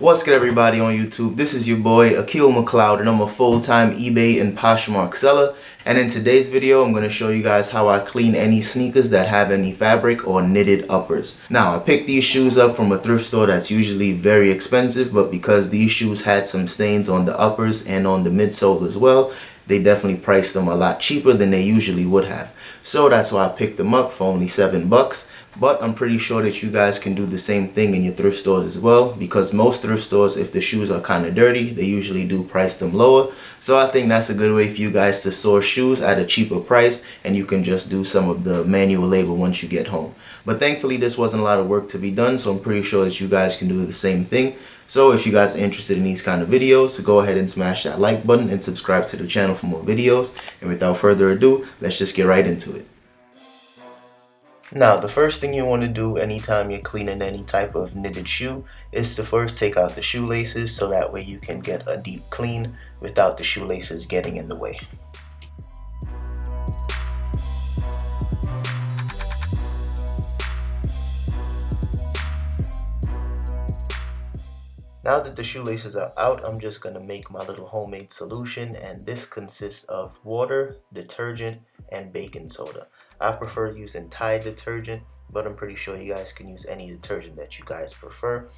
What's good, everybody on YouTube? This is your boy Akil McLeod, and I'm a full-time eBay and Poshmark seller. And in today's video, I'm going to show you guys how I clean any sneakers that have any fabric or knitted uppers. Now, I picked these shoes up from a thrift store that's usually very expensive, but because these shoes had some stains on the uppers and on the midsole as well, they definitely priced them a lot cheaper than they usually would have. So that's why I picked them up for only $7. But I'm pretty sure that you guys can do the same thing in your thrift stores as well, because most thrift stores, if the shoes are kind of dirty, they usually do price them lower. So I think that's a good way for you guys to source shoes at a cheaper price, and you can just do some of the manual labor once you get home. But thankfully this wasn't a lot of work to be done, so I'm pretty sure that you guys can do the same thing. So if you guys are interested in these kind of videos, go ahead and smash that like button and subscribe to the channel for more videos. And without further ado, let's just get right into it. Now, the first thing you want to do anytime you're cleaning any type of knitted shoe is to first take out the shoelaces, so that way you can get a deep clean without the shoelaces getting in the way. Now that the shoelaces are out, I'm just going to make my little homemade solution, and this consists of water, detergent, and baking soda. I prefer using Tide detergent, but I'm pretty sure you guys can use any detergent that you guys prefer.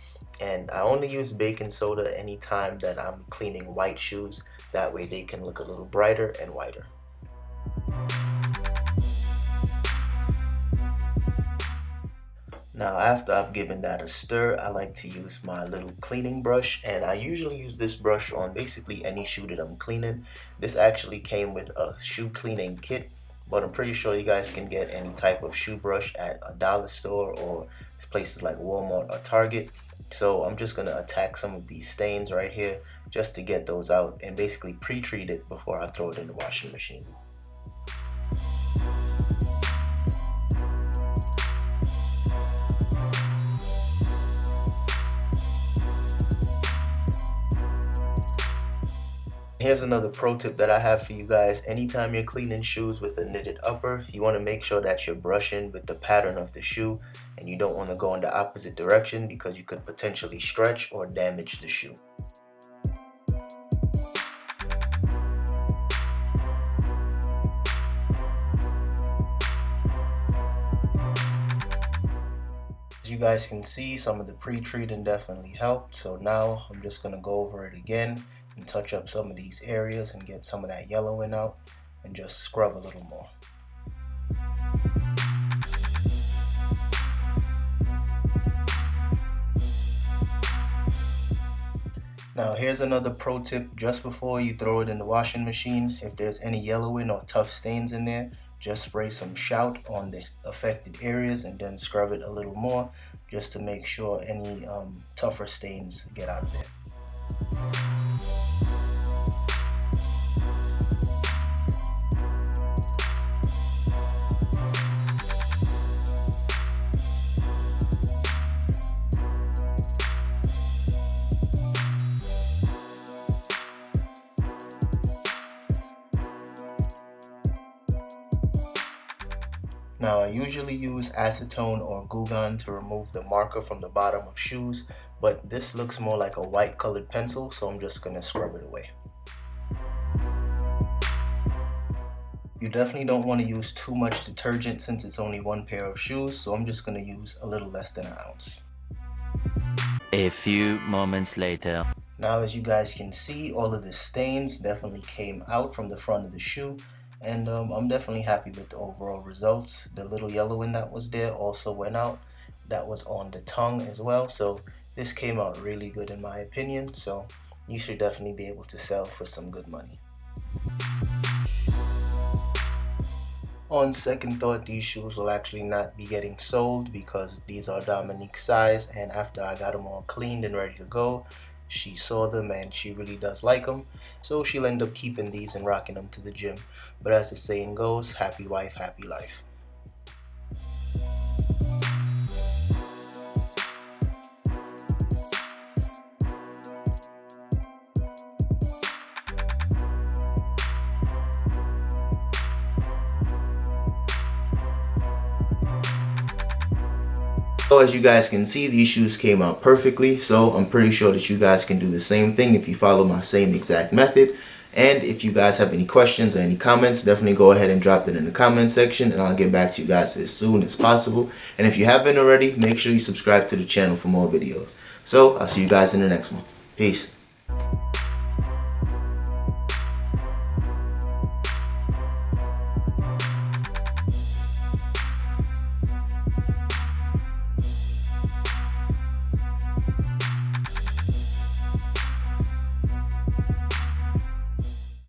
And I only use baking soda anytime that I'm cleaning white shoes. That way they can look a little brighter and whiter. Now, after I've given that a stir, I like to use my little cleaning brush, and I usually use this brush on basically any shoe that I'm cleaning. This actually came with a shoe cleaning kit, but I'm pretty sure you guys can get any type of shoe brush at a dollar store or places like Walmart or Target. So I'm just going to attack some of these stains right here just to get those out and basically pre-treat it before I throw it in the washing machine. Here's another pro tip that I have for you guys. Anytime you're cleaning shoes with a knitted upper, you want to make sure that you're brushing with the pattern of the shoe, and you don't want to go in the opposite direction because you could potentially stretch or damage the shoe. As you guys can see, some of the pre-treating definitely helped. So now I'm just going to go over it again and touch up some of these areas and get some of that yellowing out and just scrub a little more. Now here's another pro tip. Just before you throw it in the washing machine, if there's any yellowing or tough stains in there, just spray some Shout on the affected areas and then scrub it a little more just to make sure any tougher stains get out of there. Now, I usually use acetone or Glue Gun to remove the marker from the bottom of shoes, but this looks more like a white colored pencil, so I'm just going to scrub it away. You definitely don't want to use too much detergent since it's only one pair of shoes, so I'm just going to use a little less than an ounce. A few moments later. Now, as you guys can see, all of the stains definitely came out from the front of the shoe. And I'm definitely happy with the overall results. The little yellowing that was there also went out. That was on the tongue as well. So this came out really good in my opinion. So you should definitely be able to sell for some good money. On second thought, these shoes will actually not be getting sold because these are Dominique's size. And after I got them all cleaned and ready to go, she saw them and she really does like them. So she'll end up keeping these and rocking them to the gym. But as the saying goes, happy wife, happy life. So as you guys can see, these shoes came out perfectly, so I'm pretty sure that you guys can do the same thing if you follow my same exact method. And if you guys have any questions or any comments, definitely go ahead and drop it in the comment section and I'll get back to you guys as soon as possible. And if you haven't already, make sure you subscribe to the channel for more videos. So I'll see you guys in the next one. Peace.